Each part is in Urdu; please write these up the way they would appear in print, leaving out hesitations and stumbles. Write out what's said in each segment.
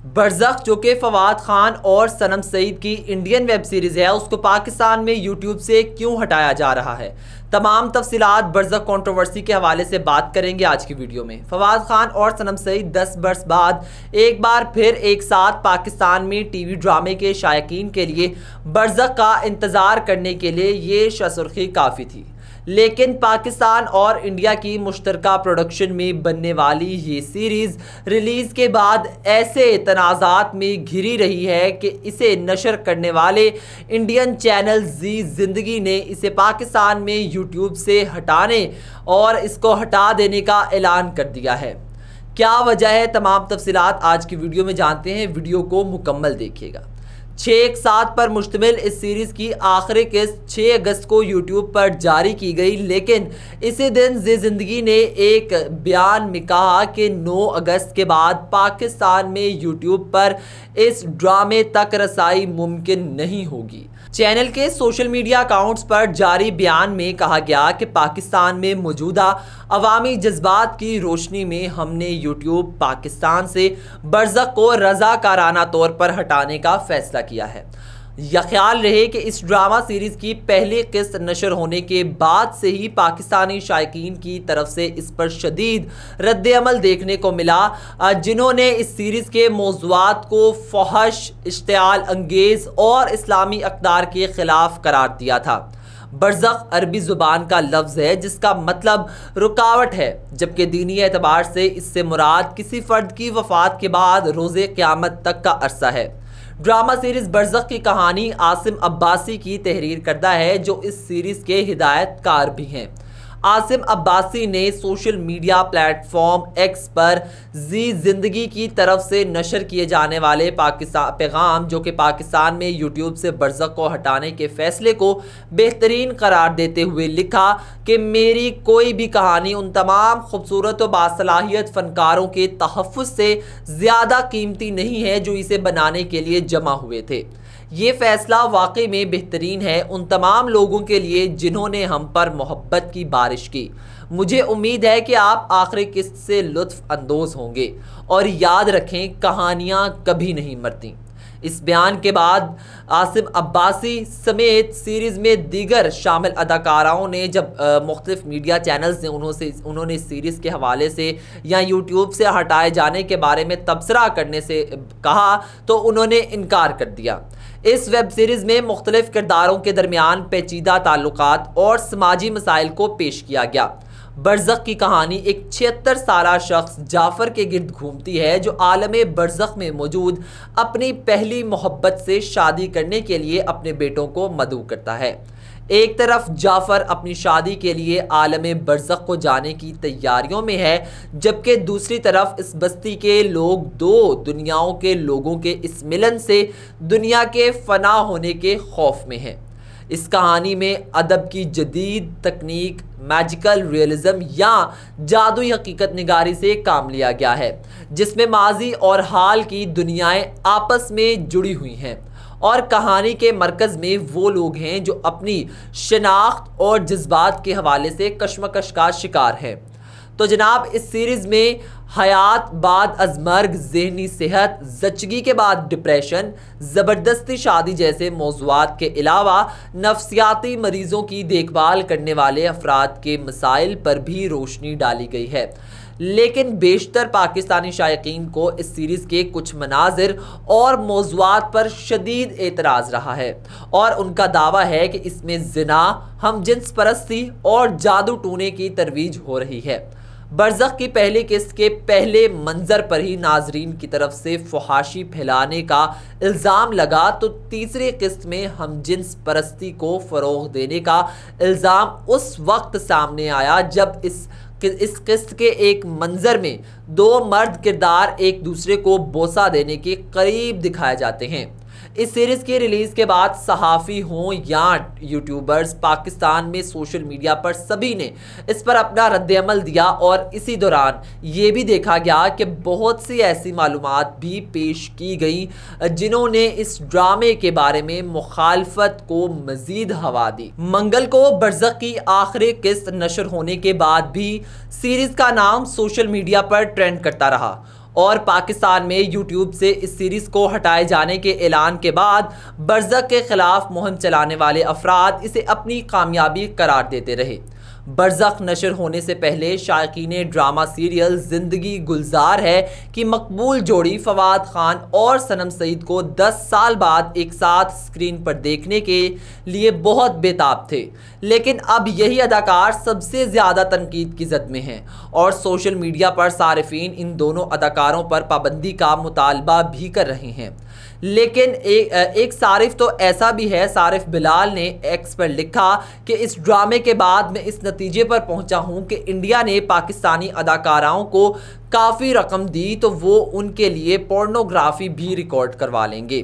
برزخ جو کہ فواد خان اور صنم سعید کی انڈین ویب سیریز ہے، اس کو پاکستان میں یوٹیوب سے کیوں ہٹایا جا رہا ہے، تمام تفصیلات برزخ کنٹروورسی کے حوالے سے بات کریں گے آج کی ویڈیو میں۔ فواد خان اور صنم سعید 10 برس بعد ایک بار پھر ایک ساتھ پاکستان میں ٹی وی ڈرامے کے شائقین کے لیے برزخ کا انتظار کرنے کے لیے یہ سرخی کافی تھی، لیکن پاکستان اور انڈیا کی مشترکہ پروڈکشن میں بننے والی یہ سیریز ریلیز کے بعد ایسے تنازعات میں گھری رہی ہے کہ اسے نشر کرنے والے انڈین چینل زی زندگی نے اسے پاکستان میں یوٹیوب سے ہٹانے اور اس کو ہٹا دینے کا اعلان کر دیا ہے۔ کیا وجہ ہے، تمام تفصیلات آج کی ویڈیو میں جانتے ہیں، ویڈیو کو مکمل دیکھیے گا۔ 6 ایک ساتھ پر مشتمل اس سیریز کی آخری قسط 6 اگست کو یوٹیوب پر جاری کی گئی، لیکن اسی دن زی زندگی نے ایک بیان میں کہا کہ 9 اگست کے بعد پاکستان میں یوٹیوب پر اس ڈرامے تک رسائی ممکن نہیں ہوگی۔ چینل کے سوشل میڈیا اکاؤنٹس پر جاری بیان میں کہا گیا کہ پاکستان میں موجودہ عوامی جذبات کی روشنی میں ہم نے یوٹیوب پاکستان سے برزخ کو رضاکارانہ طور پر ہٹانے کا فیصلہ کیا ہے۔ یہ خیال رہے کہ اس ڈرامہ سیریز کی پہلی قسط نشر ہونے کے بعد سے ہی پاکستانی شائقین کی طرف سے اس پر شدید رد عمل دیکھنے کو ملا، جنہوں نے اس سیریز کے موضوعات کو فحش، اشتعال انگیز اور اسلامی اقدار کے خلاف قرار دیا تھا۔ برزخ عربی زبان کا لفظ ہے جس کا مطلب رکاوٹ ہے، جبکہ دینی اعتبار سے اس سے مراد کسی فرد کی وفات کے بعد روز قیامت تک کا عرصہ ہے۔ ڈرامہ سیریز برزخ کی کہانی عاصم عباسی کی تحریر کردہ ہے، جو اس سیریز کے ہدایت کار بھی ہیں۔ عاصم عباسی نے social media platform X پر زی زندگی کی طرف سے نشر کیے جانے والے پیغام، جو کہ پاکستان میں یوٹیوب سے برزخ کو ہٹانے کے فیصلے کو بہترین قرار دیتے ہوئے لکھا کہ میری کوئی بھی کہانی ان تمام خوبصورت و باصلاحیت فنکاروں کے تحفظ سے زیادہ قیمتی نہیں ہے جو اسے بنانے کے لیے جمع ہوئے تھے۔ یہ فیصلہ واقعی میں بہترین ہے ان تمام لوگوں کے لیے جنہوں نے ہم پر محبت کی بارش کی۔ مجھے امید ہے کہ آپ آخری قسط سے لطف اندوز ہوں گے، اور یاد رکھیں کہانیاں کبھی نہیں مرتیں۔ اس بیان کے بعد عاصم عباسی سمیت سیریز میں دیگر شامل اداکاراؤں نے جب مختلف میڈیا چینلز نے انہوں نے سیریز کے حوالے سے یا یوٹیوب سے ہٹائے جانے کے بارے میں تبصرہ کرنے سے کہا تو انہوں نے انکار کر دیا۔ اس ویب سیریز میں مختلف کرداروں کے درمیان پیچیدہ تعلقات اور سماجی مسائل کو پیش کیا گیا۔ برزخ کی کہانی ایک 76 سالہ شخص جعفر کے گرد گھومتی ہے، جو عالم برزخ میں موجود اپنی پہلی محبت سے شادی کرنے کے لیے اپنے بیٹوں کو مدعو کرتا ہے۔ ایک طرف جعفر اپنی شادی کے لیے عالم برزخ کو جانے کی تیاریوں میں ہے، جبکہ دوسری طرف اس بستی کے لوگ دو دنیاؤں کے لوگوں کے اس ملن سے دنیا کے فنا ہونے کے خوف میں ہیں۔ اس کہانی میں ادب کی جدید تکنیک میجیکل ریئلزم یا جادوئی حقیقت نگاری سے کام لیا گیا ہے، جس میں ماضی اور حال کی دنیائیں آپس میں جڑی ہوئی ہیں، اور کہانی کے مرکز میں وہ لوگ ہیں جو اپنی شناخت اور جذبات کے حوالے سے کشمکش کا شکار ہیں۔ تو جناب، اس سیریز میں حیات بعد از مرگ، ذہنی صحت، زچگی کے بعد ڈپریشن، زبردستی شادی جیسے موضوعات کے علاوہ نفسیاتی مریضوں کی دیکھ بھال کرنے والے افراد کے مسائل پر بھی روشنی ڈالی گئی ہے۔ لیکن بیشتر پاکستانی شائقین کو اس سیریز کے کچھ مناظر اور موضوعات پر شدید اعتراض رہا ہے، اور ان کا دعویٰ ہے کہ اس میں زنا، ہم جنس پرستی اور جادو ٹونے کی ترویج ہو رہی ہے۔ برزخ کی پہلی قسط کے پہلے منظر پر ہی ناظرین کی طرف سے فحاشی پھیلانے کا الزام لگا، تو تیسری قسط میں ہم جنس پرستی کو فروغ دینے کا الزام اس وقت سامنے آیا جب اس قسط کے ایک منظر میں 2 مرد کردار ایک دوسرے کو بوسہ دینے کے قریب دکھائے جاتے ہیں۔ اس سیریز کی ریلیز کے بعد صحافی ہوں یا یوٹیوبرز پاکستان میں سوشل میڈیا پر سبھی نے اس پر اپنا رد عمل دیا، اور اسی دوران یہ بھی دیکھا گیا کہ بہت سی ایسی معلومات بھی پیش کی گئیں جنہوں نے اس ڈرامے کے بارے میں مخالفت کو مزید ہوا دی۔ منگل کو برزخ کی آخری قسط نشر ہونے کے بعد بھی سیریز کا نام سوشل میڈیا پر ٹرینڈ کرتا رہا، اور پاکستان میں یوٹیوب سے اس سیریز کو ہٹائے جانے کے اعلان کے بعد برزخ کے خلاف مہم چلانے والے افراد اسے اپنی کامیابی قرار دیتے رہے۔ برزخ نشر ہونے سے پہلے شائقین ڈرامہ سیریل زندگی گلزار ہے کی مقبول جوڑی فواد خان اور صنم سعید کو 10 سال بعد ایک ساتھ اسکرین پر دیکھنے کے لیے بہت بے تاب تھے، لیکن اب یہی اداکار سب سے زیادہ تنقید کی زد میں ہیں اور سوشل میڈیا پر صارفین ان دونوں اداکاروں پر پابندی کا مطالبہ بھی کر رہے ہیں۔ لیکن ایک صارف تو ایسا بھی ہے، صارف بلال نے ایکس پر لکھا کہ اس ڈرامے کے بعد میں اس نتیجے پر پہنچا ہوں کہ انڈیا نے پاکستانی اداکاراؤں کو کافی رقم دی تو وہ ان کے لیے پورنوگرافی بھی ریکارڈ کروا لیں گے۔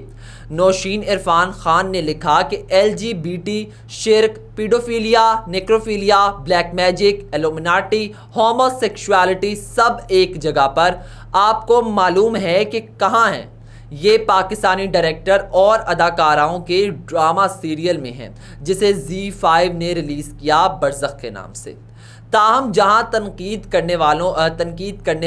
نوشین عرفان خان نے لکھا کہ LGBT، شرک، paedophilia, necrophilia, black magic, Illuminati, homosexuality سب ایک جگہ پر آپ کو معلوم ہے کہ کہاں ہیں۔ یہ پاکستانی ڈائریکٹر اور اداکاراؤں کے ڈرامہ سیریل میں ہیں جسے ZEE5 نے ریلیز کیا برزخ کے نام سے۔ تاہم جہاں تنقید کرنے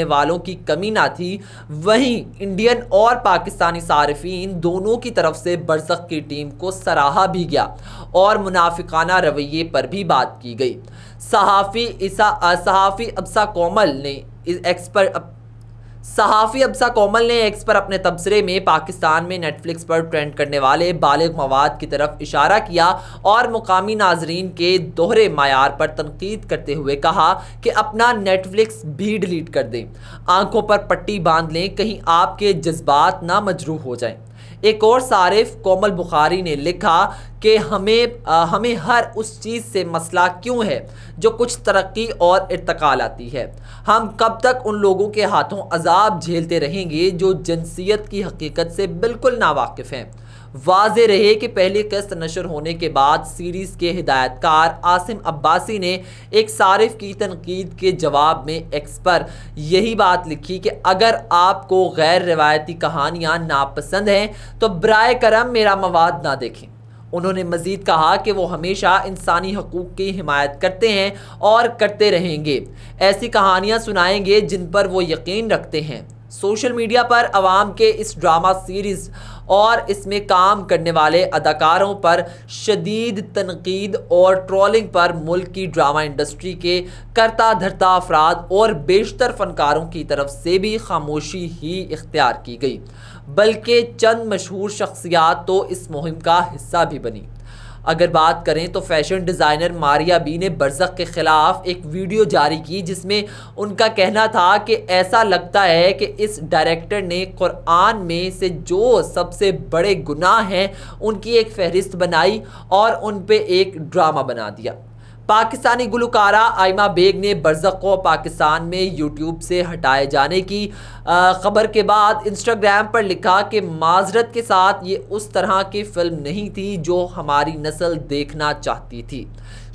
والوں کی کمی نہ تھی، وہیں انڈین اور پاکستانی صارفین دونوں کی طرف سے برزخ کی ٹیم کو سراہا بھی گیا اور منافقانہ رویے پر بھی بات کی گئی۔ صحافی ابسا کومل نے ایکس پر اپنے تبصرے میں پاکستان میں نیٹ فلکس پر ٹرینڈ کرنے والے بالغ مواد کی طرف اشارہ کیا اور مقامی ناظرین کے دوہرے معیار پر تنقید کرتے ہوئے کہا کہ اپنا نیٹ فلکس بھی ڈیلیٹ کر دیں، آنکھوں پر پٹی باندھ لیں، کہیں آپ کے جذبات نہ مجروح ہو جائیں۔ ایک اور صارف کومل بخاری نے لکھا کہ ہمیں ہر اس چیز سے مسئلہ کیوں ہے جو کچھ ترقی اور ارتقا لاتی ہے؟ ہم کب تک ان لوگوں کے ہاتھوں عذاب جھیلتے رہیں گے جو جنسیت کی حقیقت سے بالکل ناواقف ہیں؟ واضح رہے کہ پہلی قسط نشر ہونے کے بعد سیریز کے ہدایت کار عاصم عباسی نے ایک صارف کی تنقید کے جواب میں ایکس پر یہی بات لکھی کہ اگر آپ کو غیر روایتی کہانیاں ناپسند ہیں تو برائے کرم میرا مواد نہ دیکھیں۔ انہوں نے مزید کہا کہ وہ ہمیشہ انسانی حقوق کی حمایت کرتے ہیں اور کرتے رہیں گے، ایسی کہانیاں سنائیں گے جن پر وہ یقین رکھتے ہیں۔ سوشل میڈیا پر عوام کے اس ڈرامہ سیریز اور اس میں کام کرنے والے اداکاروں پر شدید تنقید اور ٹرولنگ پر ملک کی ڈرامہ انڈسٹری کے کرتا دھرتا افراد اور بیشتر فنکاروں کی طرف سے بھی خاموشی ہی اختیار کی گئی، بلکہ چند مشہور شخصیات تو اس مہم کا حصہ بھی بنی۔ اگر بات کریں تو فیشن ڈیزائنر ماریا بی نے برزخ کے خلاف ایک ویڈیو جاری کی جس میں ان کا کہنا تھا کہ ایسا لگتا ہے کہ اس ڈائریکٹر نے قرآن میں سے جو سب سے بڑے گناہ ہیں ان کی ایک فہرست بنائی اور ان پہ ایک ڈرامہ بنا دیا۔ پاکستانی گلوکارہ آئمہ بیگ نے برزخ کو پاکستان میں یوٹیوب سے ہٹائے جانے کی خبر کے بعد انسٹاگرام پر لکھا کہ معذرت کے ساتھ یہ اس طرح کی فلم نہیں تھی جو ہماری نسل دیکھنا چاہتی تھی،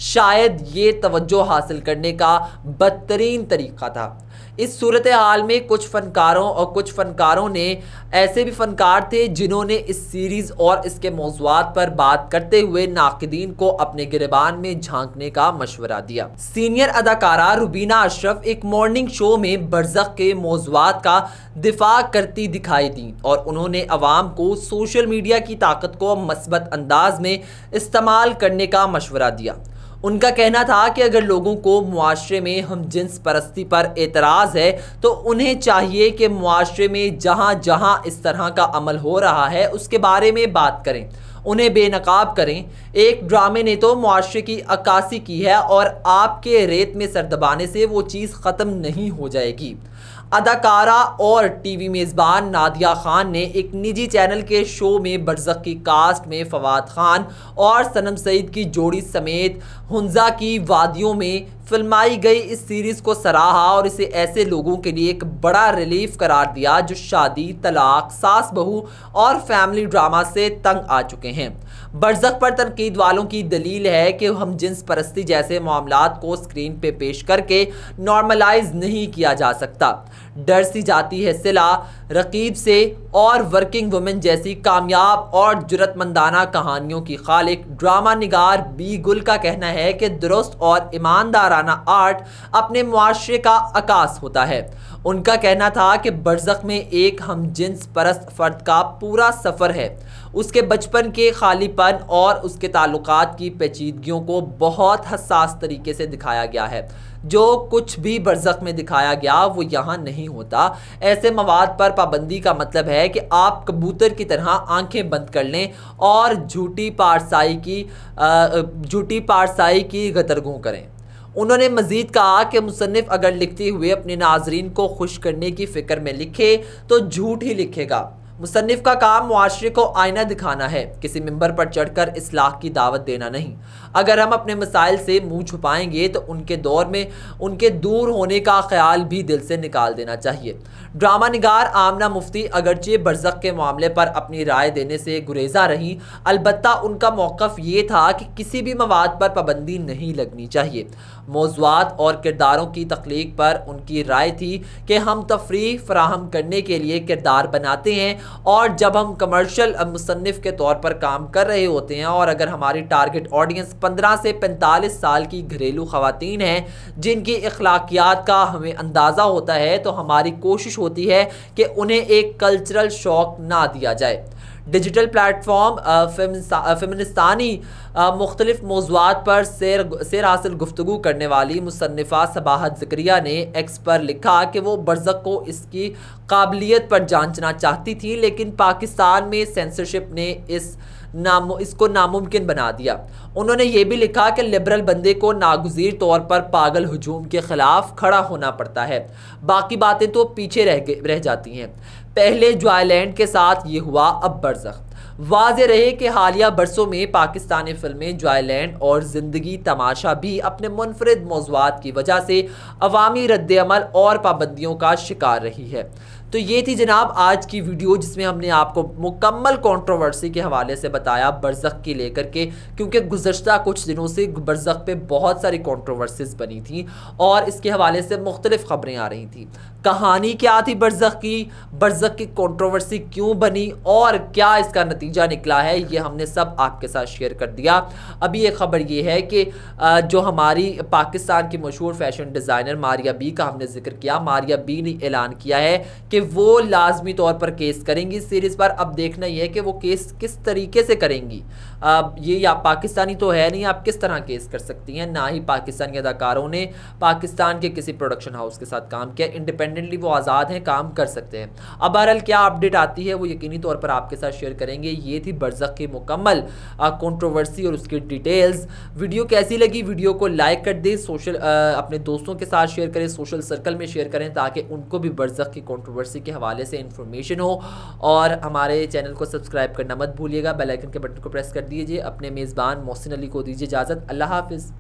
شاید یہ توجہ حاصل کرنے کا بدترین طریقہ تھا۔ اس صورتحال میں کچھ فنکاروں نے ایسے بھی فنکار تھے جنہوں نے اس سیریز اور اس کے موضوعات پر بات کرتے ہوئے ناقدین کو اپنے گریبان میں جھانکنے کا مشورہ دیا۔ سینئر اداکارہ روبینہ اشرف ایک مارننگ شو میں برزخ کے موضوعات کا دفاع کرتی دکھائی دیں اور انہوں نے عوام کو سوشل میڈیا کی طاقت کو مثبت انداز میں استعمال کرنے کا مشورہ دیا۔ ان کا کہنا تھا کہ اگر لوگوں کو معاشرے میں ہم جنس پرستی پر اعتراض ہے تو انہیں چاہیے کہ معاشرے میں جہاں جہاں اس طرح کا عمل ہو رہا ہے اس کے بارے میں بات کریں، انہیں بے نقاب کریں۔ ایک ڈرامے نے تو معاشرے کی عکاسی کی ہے اور آپ کے ریت میں سر دبانے سے وہ چیز ختم نہیں ہو جائے گی۔ اداکارہ اور ٹی وی میزبان نادیہ خان نے ایک نجی چینل کے شو میں برزخ کی کاسٹ میں فواد خان اور صنم سعید کی جوڑی سمیت ہنزا کی وادیوں میں فلمائی گئی اس سیریز کو سراہا اور اسے ایسے لوگوں کے لیے ایک بڑا ریلیف قرار دیا جو شادی، طلاق، ساس بہو اور فیملی ڈرامہ سے تنگ آ چکے ہیں۔ برزخ پر تنقید والوں کی دلیل ہے کہ ہم جنس پرستی جیسے معاملات کو اسکرین پہ پیش کر کے نارملائز نہیں کیا جا سکتا۔ ڈر سی جاتی ہے صلہ رقیب سے اور ورکنگ وومن جیسی کامیاب اور جرأت مندانہ کہانیوں کی خالق ڈرامہ نگار بی گل کا کہنا ہے کہ درست اور ایماندارانہ آرٹ اپنے معاشرے کا عکاس ہوتا ہے۔ ان کا کہنا تھا کہ برزخ میں ایک ہم جنس پرست فرد کا پورا سفر ہے، اس کے بچپن کے خالی پن اور اس کے تعلقات کی پیچیدگیوں کو بہت حساس طریقے سے دکھایا گیا ہے۔ جو کچھ بھی برزخ میں دکھایا گیا وہ یہاں نہیں ہوتا۔ ایسے مواد پر پابندی کا مطلب ہے کہ آپ کبوتر کی طرح آنکھیں بند کر لیں اور جھوٹی پارسائی کی گترگوں کریں۔ انہوں نے مزید کہا کہ مصنف اگر لکھتے ہوئے اپنے ناظرین کو خوش کرنے کی فکر میں لکھے تو جھوٹ ہی لکھے گا۔ مصنف کا کام معاشرے کو آئینہ دکھانا ہے، کسی ممبر پر چڑھ کر اصلاح کی دعوت دینا نہیں۔ اگر ہم اپنے مسائل سے منہ چھپائیں گے تو ان کے دور میں ان کے دور ہونے کا خیال بھی دل سے نکال دینا چاہیے۔ ڈرامہ نگار آمنہ مفتی اگرچہ برزخ کے معاملے پر اپنی رائے دینے سے گریزاں رہیں، البتہ ان کا موقف یہ تھا کہ کسی بھی مواد پر پابندی نہیں لگنی چاہیے۔ موضوعات اور کرداروں کی تخلیق پر ان کی رائے تھی کہ ہم تفریح فراہم کرنے کے لیے کردار بناتے ہیں، اور جب ہم کمرشل مصنف کے طور پر کام کر رہے ہوتے ہیں اور اگر ہماری ٹارگٹ آڈینس 15 سے 45 سال کی گھریلو خواتین ہیں جن کی اخلاقیات کا ہمیں اندازہ ہوتا ہے، تو ہماری کوشش ہوتی ہے کہ انہیں ایک کلچرل شوق نہ دیا جائے۔ ڈیجیٹل پلیٹ فارم فیمنسٹانی مختلف موضوعات پر سیر حاصل گفتگو کرنے والی مصنفہ صباحت زکریا نے ایکس پر لکھا کہ وہ برزخ کو اس کی قابلیت پر جانچنا چاہتی تھی، لیکن پاکستان میں سینسرشپ نے اس کو ناممکن بنا دیا۔ انہوں نے یہ بھی لکھا کہ لبرل بندے کو ناگزیر طور پر پاگل ہجوم کے خلاف کھڑا ہونا پڑتا ہے، باقی باتیں تو پیچھے رہ جاتی ہیں۔ پہلے جوائے لینڈ کے ساتھ یہ ہوا، اب برزخ۔ واضح رہے کہ حالیہ برسوں میں پاکستانی فلمیں جوائے لینڈ اور زندگی تماشا بھی اپنے منفرد موضوعات کی وجہ سے عوامی رد عمل اور پابندیوں کا شکار رہی ہے۔ تو یہ تھی جناب آج کی ویڈیو، جس میں ہم نے آپ کو مکمل کنٹروورسی کے حوالے سے بتایا برزخ کی لے کر کے، کیونکہ گزشتہ کچھ دنوں سے برزخ پہ بہت ساری کنٹروورسیز بنی تھیں اور اس کے حوالے سے مختلف خبریں آ رہی تھیں۔ کہانی کیا تھی برزخ کی کنٹروورسی کیوں بنی اور کیا اس کا نتیجہ نکلا ہے، یہ ہم نے سب آپ کے ساتھ شیئر کر دیا۔ ابھی ایک خبر یہ ہے کہ جو ہماری پاکستان کی مشہور فیشن ڈیزائنر ماریہ بی کا ہم نے ذکر کیا، ماریہ بی نے اعلان کیا ہے کہ وہ لازمی طور پر کیس کریں گی سیریز پر۔ اب دیکھنا یہ ہے کہ وہ کیس کس طریقے سے کریں گی۔ یہ آپ پاکستانی تو ہے نہیں، آپ کس طرح کیس کر سکتی ہیں؟ نہ ہی پاکستانی اداکاروں نے پاکستان کے کسی پروڈکشن ہاؤس کے ساتھ کام کیا، انڈیپینڈنٹلی وہ آزاد ہیں، کام کر سکتے ہیں۔ اب بہرحال کیا اپڈیٹ آتی ہے وہ یقینی طور پر آپ کے ساتھ شیئر کریں گے۔ یہ تھی برزخ کی مکمل کنٹروورسی اور اس کی ڈیٹیلز۔ ویڈیو کیسی لگی؟ ویڈیو کو لائک کر دیں، اپنے دوستوں کے ساتھ شیئر کریں، سوشل سرکل میں شیئر کریں تاکہ ان کو بھی برزخ کی کنٹروورسی کے حوالے سے انفارمیشن ہو، اور ہمارے چینل کو سبسکرائب کرنا مت بھولیے گا، بیل آئیکن کے بٹن کو پریس کر دیجیے۔ اپنے میزبان محسن علی کو دیجیے اجازت، اللہ حافظ۔